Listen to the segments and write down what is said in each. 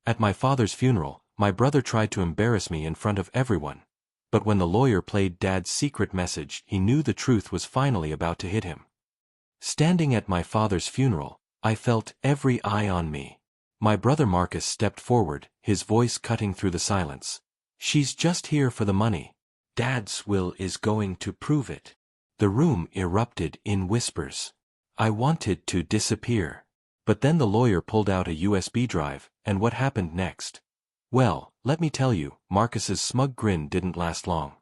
At my father's funeral, my brother tried to embarrass me in front of everyone. But when the lawyer played Dad's secret message, he knew the truth was finally about to hit him. Standing at my father's funeral, I felt every eye on me. My brother Marcus stepped forward, his voice cutting through the silence. "She's just here for the money. Dad's will is going to prove it." The room erupted in whispers. I wanted to disappear. But then the lawyer pulled out a USB drive, and what happened next? Well, let me tell you, Marcus's smug grin didn't last long.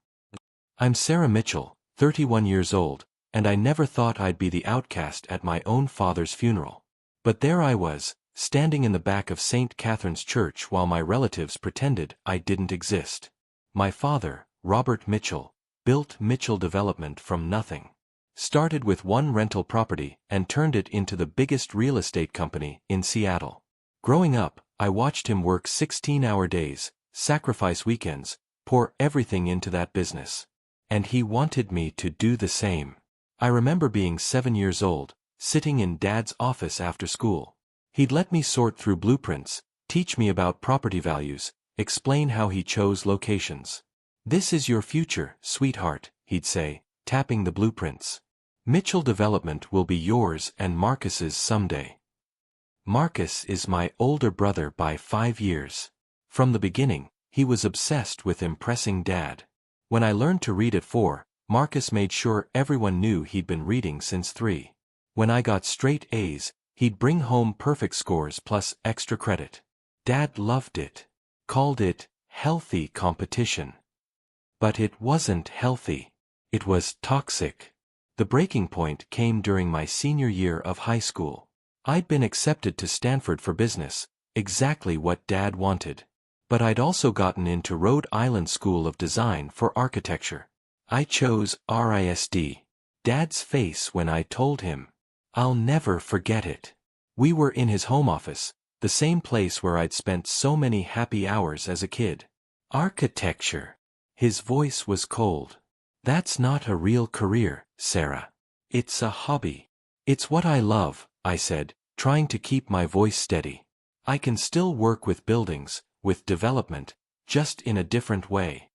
I'm Sarah Mitchell, 31 years old, and I never thought I'd be the outcast at my own father's funeral. But there I was, standing in the back of St. Catherine's Church while my relatives pretended I didn't exist. My father, Robert Mitchell, built Mitchell Development from nothing. Started with one rental property and turned it into the biggest real estate company in Seattle. Growing up, I watched him work 16-hour days, sacrifice weekends, pour everything into that business. And he wanted me to do the same. I remember being 7 years old, sitting in Dad's office after school. He'd let me sort through blueprints, teach me about property values, explain how he chose locations. "This is your future, sweetheart," he'd say, tapping the blueprints. "Mitchell Development will be yours and Marcus's someday." Marcus is my older brother by 5 years. From the beginning, he was obsessed with impressing Dad. When I learned to read at 4, Marcus made sure everyone knew he'd been reading since 3. When I got straight A's, he'd bring home perfect scores plus extra credit. Dad loved it. Called it healthy competition. But it wasn't healthy. It was toxic. The breaking point came during my senior year of high school. I'd been accepted to Stanford for business, exactly what Dad wanted. But I'd also gotten into Rhode Island School of Design for architecture. I chose RISD. Dad's face when I told him. I'll never forget it. We were in his home office, the same place where I'd spent so many happy hours as a kid. "Architecture." His voice was cold. "That's not a real career, Sarah. It's a hobby." "It's what I love," I said, trying to keep my voice steady. "I can still work with buildings, with development, just in a different way."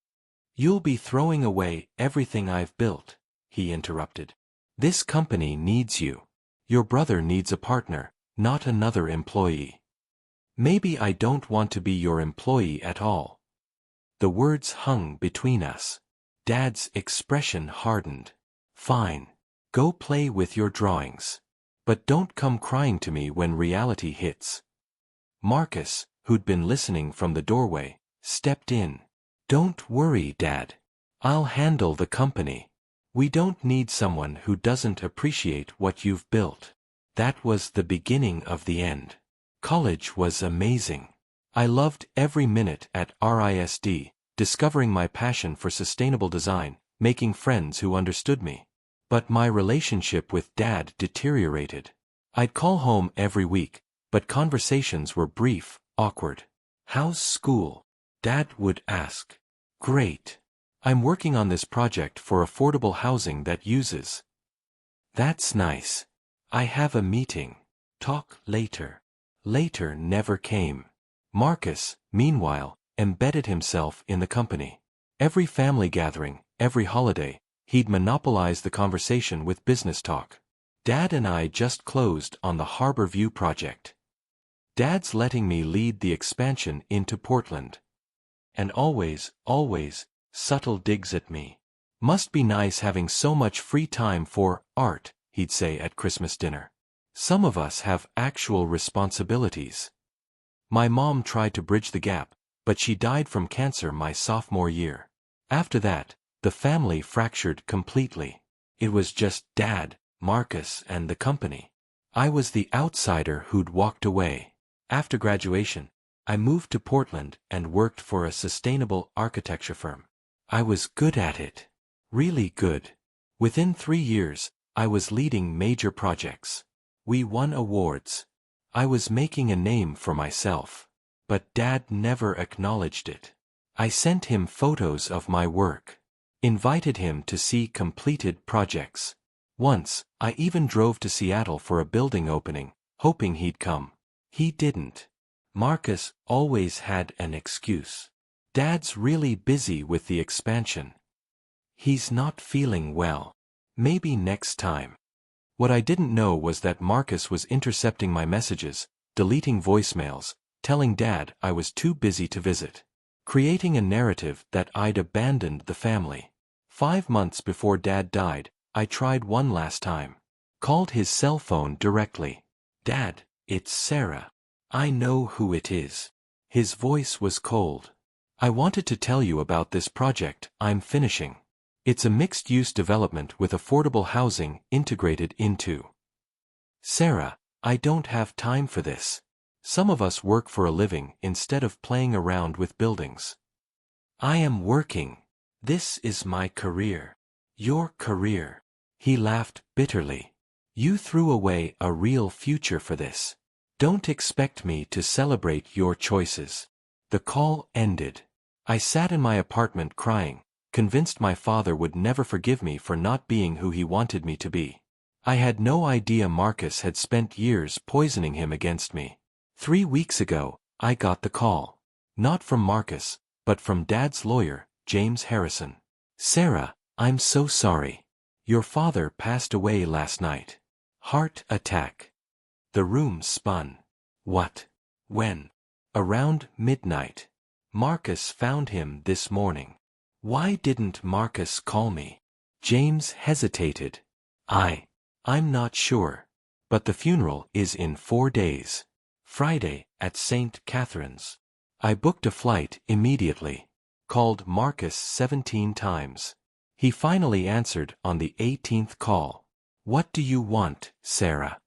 "You'll be throwing away everything I've built," he interrupted. "This company needs you. Your brother needs a partner, not another employee." "Maybe I don't want to be your employee at all." The words hung between us. Dad's expression hardened. "Fine. Go play with your drawings. But don't come crying to me when reality hits." Marcus, who'd been listening from the doorway, stepped in. "Don't worry, Dad. I'll handle the company. We don't need someone who doesn't appreciate what you've built." That was the beginning of the end. College was amazing. I loved every minute at RISD, discovering my passion for sustainable design, making friends who understood me. But my relationship with Dad deteriorated. I'd call home every week, but conversations were brief, awkward. "How's school?" Dad would ask. "Great. I'm working on this project for affordable housing that uses." "That's nice. I have a meeting. Talk later." Later never came. Marcus, meanwhile, embedded himself in the company. Every family gathering, every holiday, he'd monopolize the conversation with business talk. Dad and I just closed on the Harbor View project. Dad's letting me lead the expansion into Portland. And always, subtle digs at me. "Must be nice having so much free time for art," he'd say at Christmas dinner. "Some of us have actual responsibilities." My mom tried to bridge the gap, but she died from cancer my sophomore year. After that, the family fractured completely. It was just Dad, Marcus, and the company. I was the outsider who'd walked away. After graduation, I moved to Portland and worked for a sustainable architecture firm. I was good at it. Really good. Within 3 years, I was leading major projects. We won awards. I was making a name for myself. But Dad never acknowledged it. I sent him photos of my work. Invited him to see completed projects. Once, I even drove to Seattle for a building opening, hoping he'd come. He didn't. Marcus always had an excuse. Dad's really busy with the expansion. He's not feeling well. Maybe next time. What I didn't know was that Marcus was intercepting my messages, deleting voicemails, telling Dad I was too busy to visit, creating a narrative that I'd abandoned the family. 5 months before Dad died, I tried one last time. Called his cell phone directly. "Dad, it's Sarah. I know who it is." His voice was cold. "I wanted to tell you about this project I'm finishing. It's a mixed-use development with affordable housing integrated into." "Sarah, I don't have time for this. Some of us work for a living instead of playing around with buildings." "I am working. This is my career." "Your career." He laughed bitterly. "You threw away a real future for this. Don't expect me to celebrate your choices." The call ended. I sat in my apartment crying, convinced my father would never forgive me for not being who he wanted me to be. I had no idea Marcus had spent years poisoning him against me. 3 weeks ago, I got the call. Not from Marcus, but from Dad's lawyer, James Harrison. "Sarah, I'm so sorry. Your father passed away last night. Heart attack." The room spun. "What? When?" "Around midnight. Marcus found him this morning." "Why didn't Marcus call me?" James hesitated. I'm not sure. But the funeral is in 4 days. Friday, at St. Catherine's. I booked a flight immediately. Called Marcus 17 times. He finally answered on the 18th call. "What do you want, Sarah?"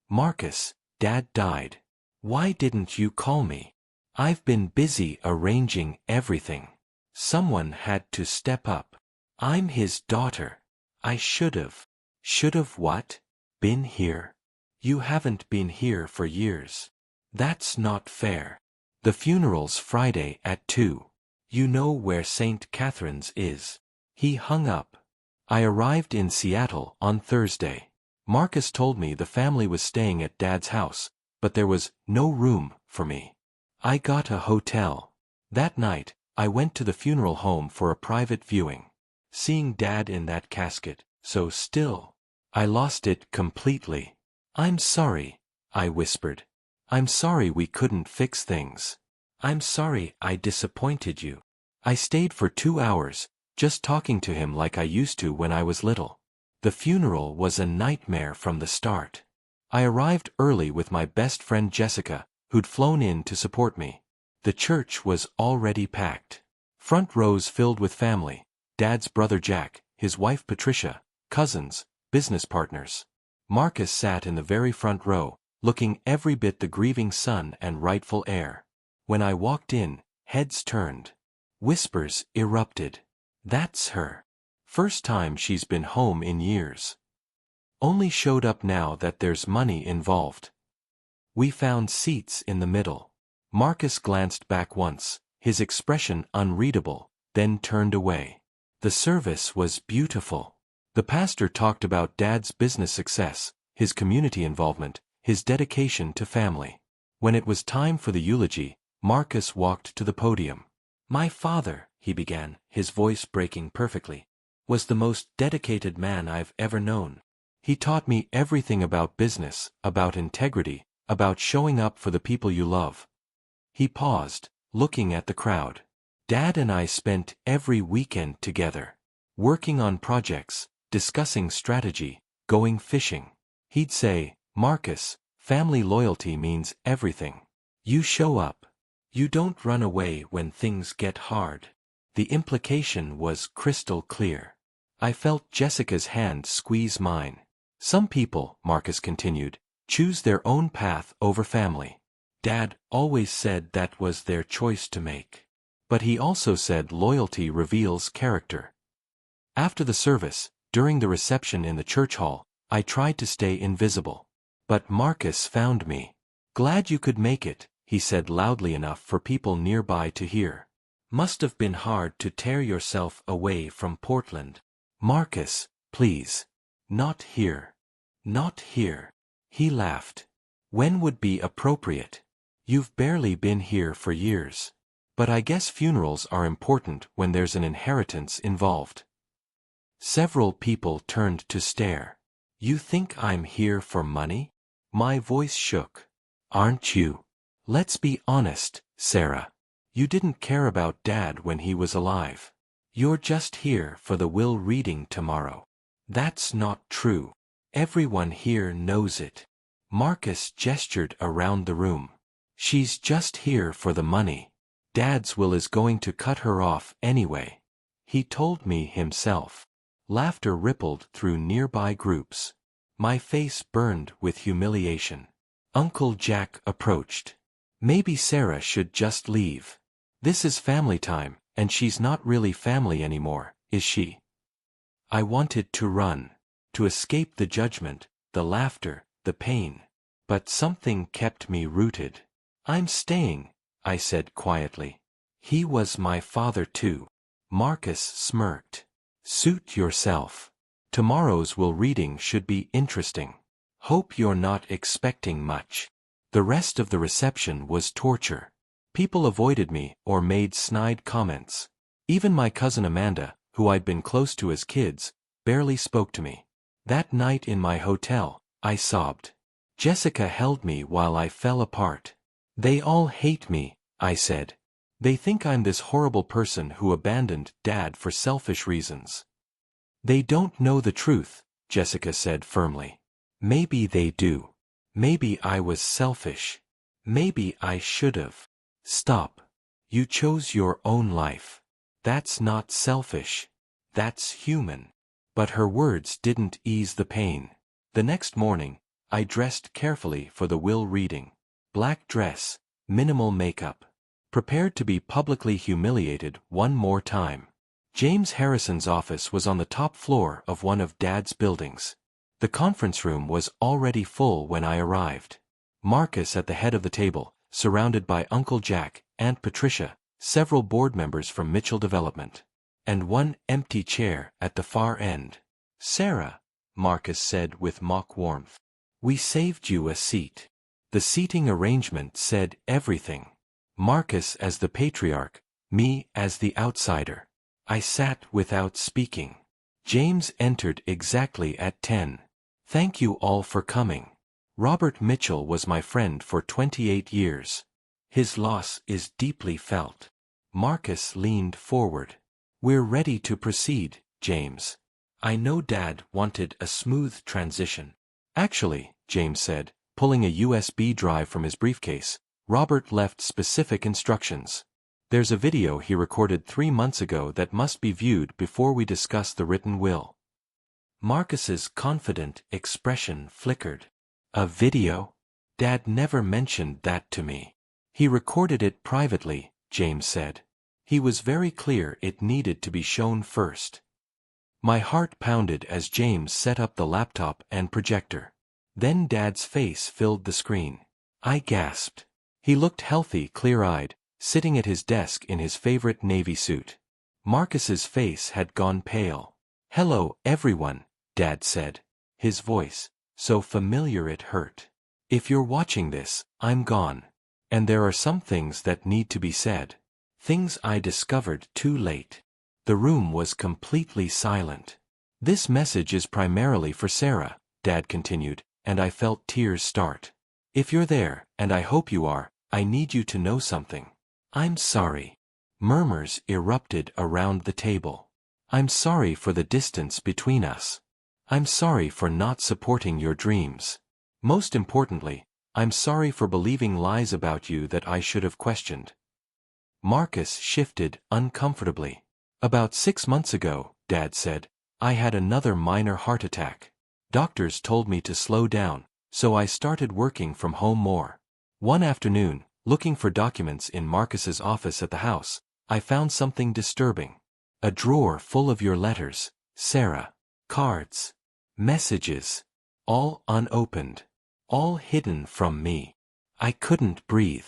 "Marcus, Dad died. Why didn't you call me?" "I've been busy arranging everything. Someone had to step up. I'm his daughter. I should've." "Should've what? Been here?" "You haven't been here for years. That's not fair. The funeral's Friday at 2. You know where St. Catherine's is." He hung up. I arrived in Seattle on Thursday. Marcus told me the family was staying at Dad's house, but there was no room for me. I got a hotel. That night, I went to the funeral home for a private viewing. Seeing Dad in that casket, so still, I lost it completely. "I'm sorry," I whispered. "I'm sorry we couldn't fix things. I'm sorry I disappointed you." I stayed for 2 hours, just talking to him like I used to when I was little. The funeral was a nightmare from the start. I arrived early with my best friend Jessica, who'd flown in to support me. The church was already packed. Front rows filled with family, Dad's brother Jack, his wife Patricia, cousins, business partners. Marcus sat in the very front row, looking every bit the grieving son and rightful heir. When I walked in, heads turned. Whispers erupted. "That's her. First time she's been home in years. Only showed up now that there's money involved." We found seats in the middle. Marcus glanced back once, his expression unreadable, then turned away. The service was beautiful. The pastor talked about Dad's business success, his community involvement, his dedication to family. When it was time for the eulogy, Marcus walked to the podium. "My father," he began, his voice breaking perfectly, "was the most dedicated man I've ever known. He taught me everything about business, about integrity, about showing up for the people you love." He paused, looking at the crowd. "Dad and I spent every weekend together, working on projects, discussing strategy, going fishing." He'd say, "Marcus, family loyalty means everything. You show up. You don't run away when things get hard." The implication was crystal clear. I felt Jessica's hand squeeze mine. "Some people," Marcus continued, "choose their own path over family. Dad always said that was their choice to make. But he also said loyalty reveals character." After the service, during the reception in the church hall, I tried to stay invisible. But Marcus found me. "Glad you could make it," he said loudly enough for people nearby to hear. "Must have been hard to tear yourself away from Portland." "Marcus, please. Not here. Not here." He laughed. "When would be appropriate? You've barely been here for years. But I guess funerals are important when there's an inheritance involved. Several people turned to stare. You think I'm here for money? My voice shook. Aren't you? Let's be honest, Sarah. You didn't care about Dad when he was alive. You're just here for the will reading tomorrow. That's not true. Everyone here knows it. Marcus gestured around the room. She's just here for the money. Dad's will is going to cut her off anyway. He told me himself. Laughter rippled through nearby groups. My face burned with humiliation. Uncle Jack approached. Maybe Sarah should just leave. This is family time, and she's not really family anymore, is she? I wanted to run, to escape the judgment, the laughter, the pain. But something kept me rooted. I'm staying, I said quietly. He was my father too. Marcus smirked. Suit yourself. Tomorrow's will reading should be interesting. Hope you're not expecting much. The rest of the reception was torture. People avoided me or made snide comments. Even my cousin Amanda, who I'd been close to as kids, barely spoke to me. That night in my hotel, I sobbed. Jessica held me while I fell apart. They all hate me, I said. They think I'm this horrible person who abandoned Dad for selfish reasons. They don't know the truth, Jessica said firmly. Maybe they do. Maybe I was selfish. Maybe I should've. Stop. You chose your own life. That's not selfish. That's human. But her words didn't ease the pain. The next morning, I dressed carefully for the will reading. Black dress, minimal makeup. Prepared to be publicly humiliated one more time. James Harrison's office was on the top floor of one of Dad's buildings. The conference room was already full when I arrived. Marcus at the head of the table, surrounded by Uncle Jack, Aunt Patricia, several board members from Mitchell Development, and one empty chair at the far end. Sarah, Marcus said with mock warmth. We saved you a seat. The seating arrangement said everything. Marcus as the patriarch, me as the outsider. I sat without speaking. James entered exactly at 10. Thank you all for coming. Robert Mitchell was my friend for 28 years. His loss is deeply felt. Marcus leaned forward. We're ready to proceed, James. I know Dad wanted a smooth transition. Actually, James said, pulling a USB drive from his briefcase, Robert left specific instructions. There's a video he recorded 3 months ago that must be viewed before we discuss the written will. Marcus's confident expression flickered. A video? Dad never mentioned that to me. He recorded it privately, James said. He was very clear it needed to be shown first. My heart pounded as James set up the laptop and projector. Then Dad's face filled the screen. I gasped. He looked healthy, clear-eyed, sitting at his desk in his favorite navy suit. Marcus's face had gone pale. Hello, everyone, Dad said. His voice, so familiar it hurt. If you're watching this, I'm gone. And there are some things that need to be said. Things I discovered too late. The room was completely silent. This message is primarily for Sarah, Dad continued, and I felt tears start. If you're there, and I hope you are, I need you to know something. I'm sorry. Murmurs erupted around the table. I'm sorry for the distance between us. I'm sorry for not supporting your dreams. Most importantly, I'm sorry for believing lies about you that I should have questioned. Marcus shifted uncomfortably. About 6 months ago, Dad said, I had another minor heart attack. Doctors told me to slow down, so I started working from home more. One afternoon, looking for documents in Marcus's office at the house, I found something disturbing. A drawer full of your letters, Sarah. Cards. Messages. All unopened. All hidden from me. I couldn't breathe.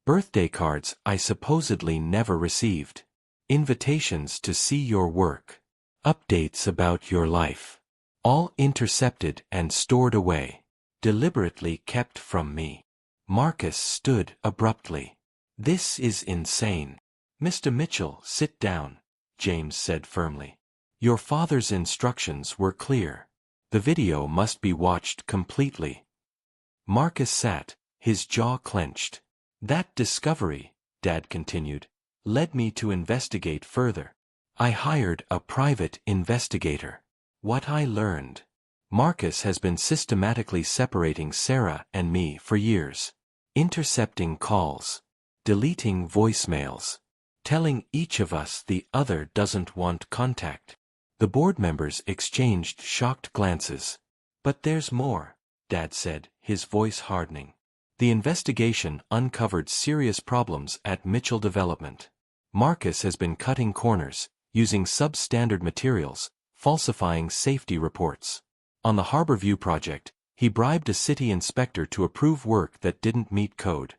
Birthday cards I supposedly never received. Invitations to see your work. Updates about your life. All intercepted and stored away. Deliberately kept from me. Marcus stood abruptly. "This is insane." "Mr. Mitchell, sit down," James said firmly. "Your father's instructions were clear. The video must be watched completely." Marcus sat, his jaw clenched. "That discovery," Dad continued, "led me to investigate further. I hired a private investigator. What I learned: Marcus has been systematically separating Sarah and me for years. Intercepting calls. Deleting voicemails. Telling each of us the other doesn't want contact." The board members exchanged shocked glances. "But there's more," Dad said, his voice hardening. "The investigation uncovered serious problems at Mitchell Development. Marcus has been cutting corners, using substandard materials, falsifying safety reports. On the Harbor View project, he bribed a city inspector to approve work that didn't meet code."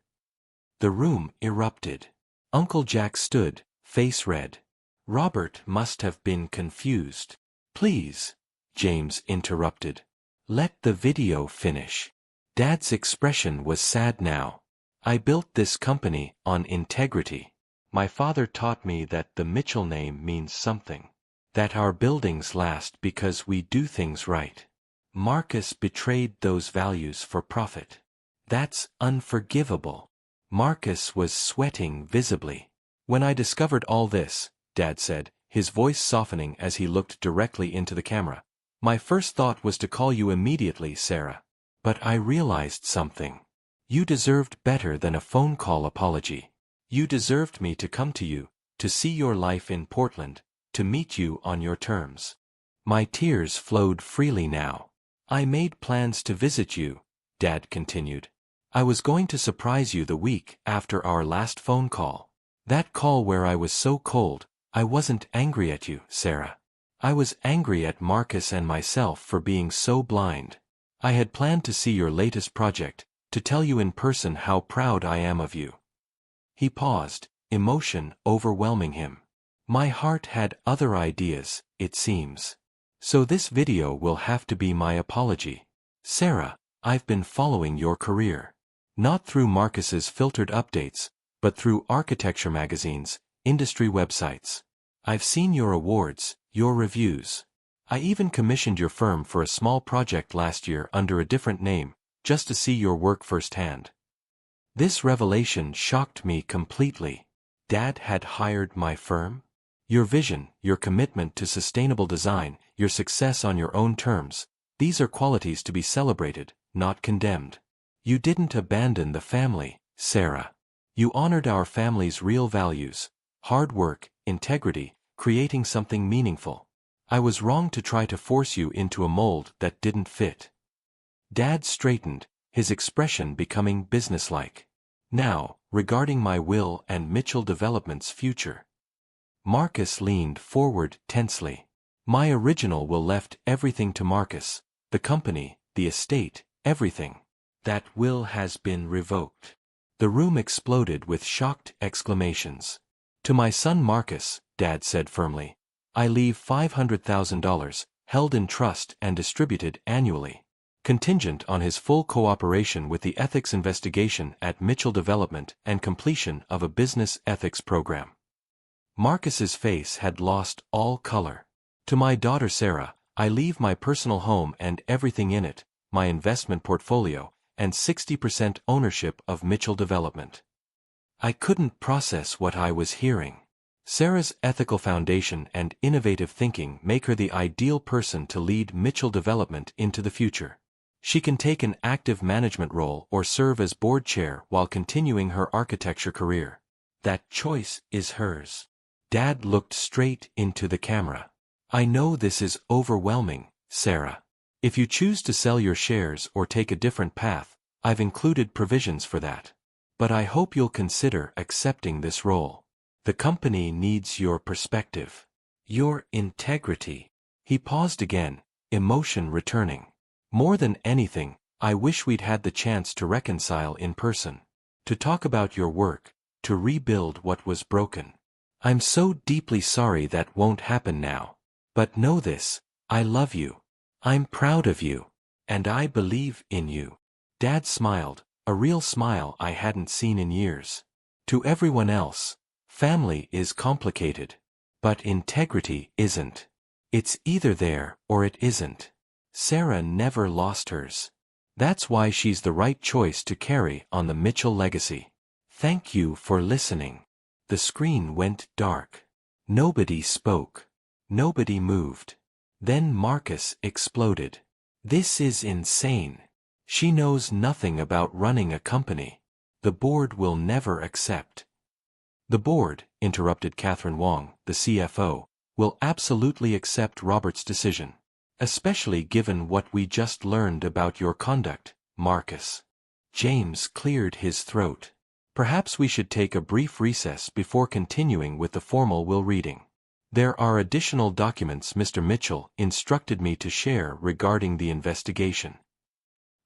The room erupted. Uncle Jack stood, face red. Robert must have been confused. "Please," James interrupted. "Let the video finish." Dad's expression was sad now. "I built this company on integrity. My father taught me that the Mitchell name means something. That our buildings last because we do things right. Marcus betrayed those values for profit. That's unforgivable." Marcus was sweating visibly. "When I discovered all this," Dad said, his voice softening as he looked directly into the camera, "my first thought was to call you immediately, Sarah. But I realized something. You deserved better than a phone call apology. You deserved me to come to you, to see your life in Portland, to meet you on your terms." My tears flowed freely now. "I made plans to visit you," Dad continued. "I was going to surprise you the week after our last phone call. That call where I was so cold. I wasn't angry at you, Sarah. I was angry at Marcus and myself for being so blind. I had planned to see your latest project, to tell you in person how proud I am of you." He paused, emotion overwhelming him. "My heart had other ideas, it seems. So this video will have to be my apology. Sarah, I've been following your career. Not through Marcus's filtered updates, but through architecture magazines, industry websites. I've seen your awards, your reviews. I even commissioned your firm for a small project last year under a different name, just to see your work firsthand." This revelation shocked me completely. Dad had hired my firm? Your vision, your commitment to sustainable design, your success on your own terms, these are qualities to be celebrated, not condemned. You didn't abandon the family, Sarah. You honored our family's real values: hard work, integrity, creating something meaningful. I was wrong to try to force you into a mold that didn't fit." Dad straightened, his expression becoming businesslike. "Now, regarding my will and Mitchell Development's future." Marcus leaned forward tensely. "My original will left everything to Marcus, the company, the estate, everything. That will has been revoked." The room exploded with shocked exclamations. "To my son Marcus," Dad said firmly, "I leave $500,000, held in trust and distributed annually, contingent on his full cooperation with the ethics investigation at Mitchell Development and completion of a business ethics program." Marcus's face had lost all color. "To my daughter Sarah, I leave my personal home and everything in it, my investment portfolio, and 60% ownership of Mitchell Development." I couldn't process what I was hearing. Sarah's ethical foundation and innovative thinking make her the ideal person to lead Mitchell Development into the future. She can take an active management role or serve as board chair while continuing her architecture career. That choice is hers. Dad looked straight into the camera. "I know this is overwhelming, Sarah. If you choose to sell your shares or take a different path, I've included provisions for that. But I hope you'll consider accepting this role. The company needs your perspective. Your integrity." He paused again, emotion returning. "More than anything, I wish we'd had the chance to reconcile in person. To talk about your work, to rebuild what was broken. I'm so deeply sorry that won't happen now. But know this, I love you. I'm proud of you. And I believe in you." Dad smiled, a a real smile I hadn't seen in years. To everyone else, family is complicated. But integrity isn't. It's either there or it isn't. Sarah never lost hers. That's why she's the right choice to carry on the Mitchell legacy. Thank you for listening. The screen went dark. Nobody spoke. Nobody moved. Then Marcus exploded. This is insane. She knows nothing about running a company. The board will never accept. The board, interrupted Catherine Wong, the CFO, will absolutely accept Robert's decision. Especially given what we just learned about your conduct, Marcus. James cleared his throat. Perhaps we should take a brief recess before continuing with the formal will reading. There are additional documents Mr. Mitchell instructed me to share regarding the investigation.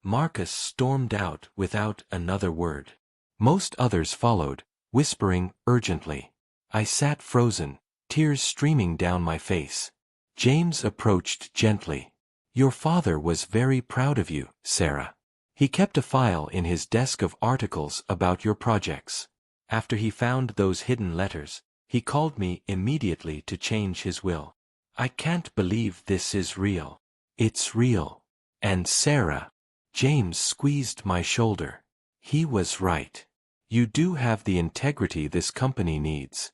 Marcus stormed out without another word. Most others followed, whispering urgently. I sat frozen, tears streaming down my face. James approached gently. Your father was very proud of you, Sarah. He kept a file in his desk of articles about your projects. After he found those hidden letters, he called me immediately to change his will. I can't believe this is real. It's real. And Sarah. James squeezed my shoulder. He was right. You do have the integrity this company needs.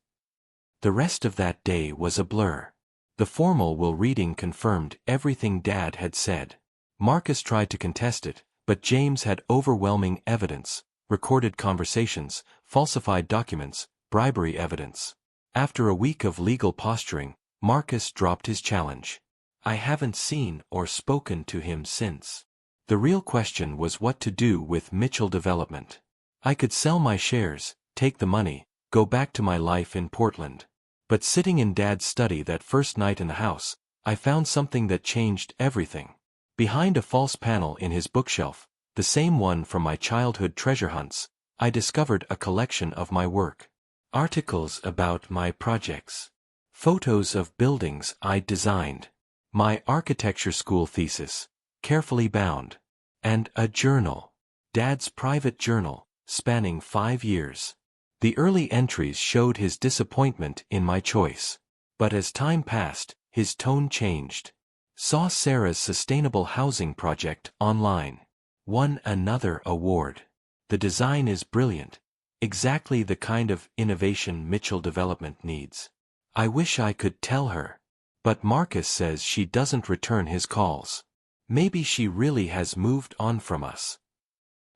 The rest of that day was a blur. The formal will reading confirmed everything Dad had said. Marcus tried to contest it, but James had overwhelming evidence, recorded conversations, falsified documents, bribery evidence. After a week of legal posturing, Marcus dropped his challenge. I haven't seen or spoken to him since. The real question was what to do with Mitchell Development. I could sell my shares, take the money, go back to my life in Portland. But sitting in Dad's study that first night in the house, I found something that changed everything. Behind a false panel in his bookshelf, the same one from my childhood treasure hunts, I discovered a collection of my work. Articles about my projects. Photos of buildings I designed. My architecture school thesis, carefully bound. And a journal. Dad's private journal, spanning 5 years. The early entries showed his disappointment in my choice. But as time passed, his tone changed. Saw Sarah's sustainable housing project online. Won another award. The design is brilliant. Exactly the kind of innovation Mitchell Development needs. I wish I could tell her. But Marcus says she doesn't return his calls. Maybe she really has moved on from us.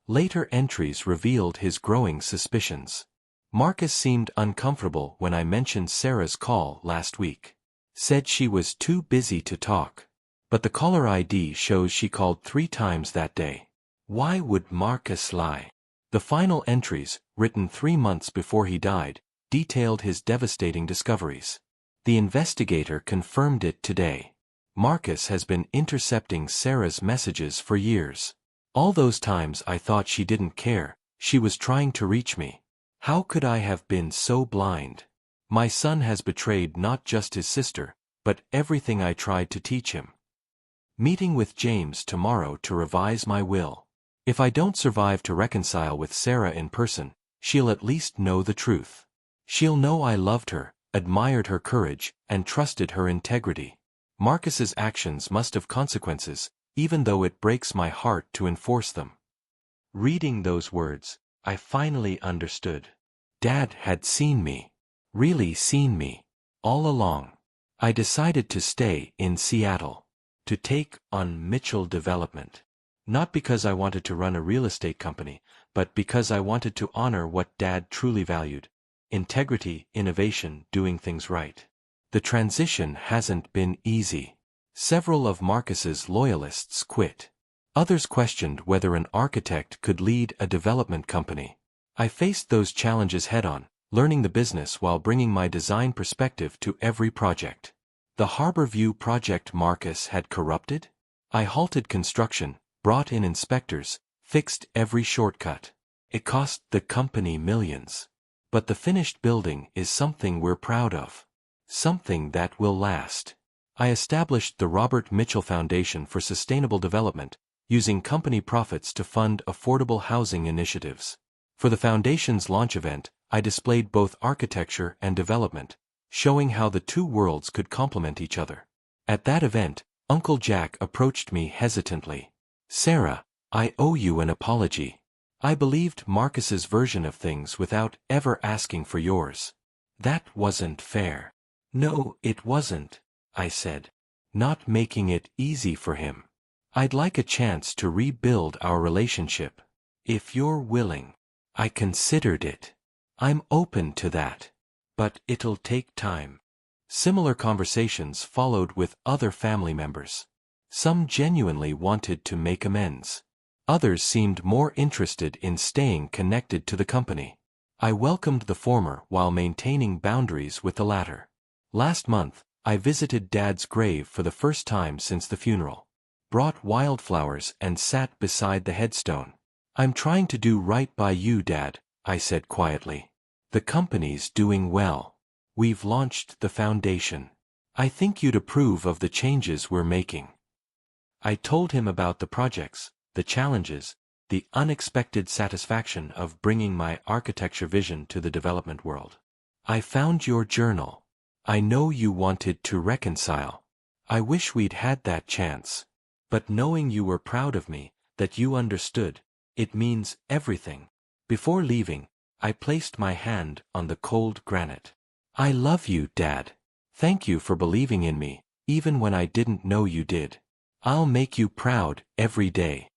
Later entries revealed his growing suspicions. Marcus seemed uncomfortable when I mentioned Sarah's call last week. Said she was too busy to talk. But the caller ID shows she called 3 times that day. Why would Marcus lie? The final entries, written 3 months before he died, detailed his devastating discoveries. The investigator confirmed it today. Marcus has been intercepting Sarah's messages for years. All those times I thought she didn't care, she was trying to reach me. How could I have been so blind? My son has betrayed not just his sister, but everything I tried to teach him. Meeting with James tomorrow to revise my will. If I don't survive to reconcile with Sarah in person, she'll at least know the truth. She'll know I loved her, admired her courage, and trusted her integrity. Marcus's actions must have consequences, even though it breaks my heart to enforce them. Reading those words, I finally understood. Dad had seen me. Really seen me. All along. I decided to stay in Seattle. To take on Mitchell Development. Not because I wanted to run a real estate company, but because I wanted to honor what Dad truly valued. Integrity, innovation, doing things right. The transition hasn't been easy. Several of Marcus's loyalists quit. Others questioned whether an architect could lead a development company. I faced those challenges head-on, learning the business while bringing my design perspective to every project. The Harborview project Marcus had corrupted? I halted construction, brought in inspectors, fixed every shortcut. It cost the company millions. But the finished building is something we're proud of. Something that will last. I established the Robert Mitchell Foundation for Sustainable Development, using company profits to fund affordable housing initiatives. For the foundation's launch event, I displayed both architecture and development, showing how the two worlds could complement each other. At that event, Uncle Jack approached me hesitantly. "Sarah, I owe you an apology. I believed Marcus's version of things without ever asking for yours. That wasn't fair." "No, it wasn't," I said, not making it easy for him. "I'd like a chance to rebuild our relationship. If you're willing." I considered it. "I'm open to that. But it'll take time." Similar conversations followed with other family members. Some genuinely wanted to make amends. Others seemed more interested in staying connected to the company. I welcomed the former while maintaining boundaries with the latter. Last month, I visited Dad's grave for the first time since the funeral. Brought wildflowers and sat beside the headstone. "I'm trying to do right by you, Dad," I said quietly. "The company's doing well. We've launched the foundation. I think you'd approve of the changes we're making." I told him about the projects, the challenges, the unexpected satisfaction of bringing my architecture vision to the development world. "I found your journal. I know you wanted to reconcile. I wish we'd had that chance. But knowing you were proud of me, that you understood, it means everything." Before leaving, I placed my hand on the cold granite. "I love you, Dad. Thank you for believing in me, even when I didn't know you did. I'll make you proud every day."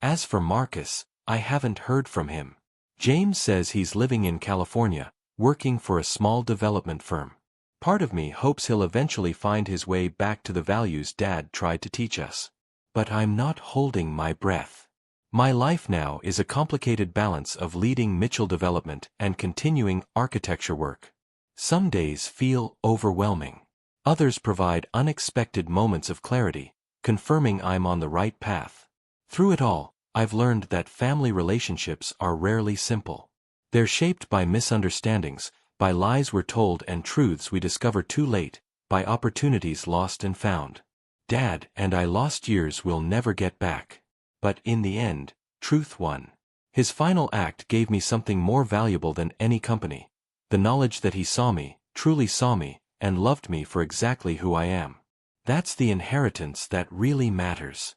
As for Marcus, I haven't heard from him. James says he's living in California, working for a small development firm. Part of me hopes he'll eventually find his way back to the values Dad tried to teach us. But I'm not holding my breath. My life now is a complicated balance of leading Mitchell development and continuing architecture work. Some days feel overwhelming. Others provide unexpected moments of clarity, confirming I'm on the right path. Through it all, I've learned that family relationships are rarely simple. They're shaped by misunderstandings, by lies we're told and truths we discover too late, by opportunities lost and found. Dad and I lost years we'll never get back. But in the end, truth won. His final act gave me something more valuable than any company: the knowledge that he saw me, truly saw me, and loved me for exactly who I am. That's the inheritance that really matters.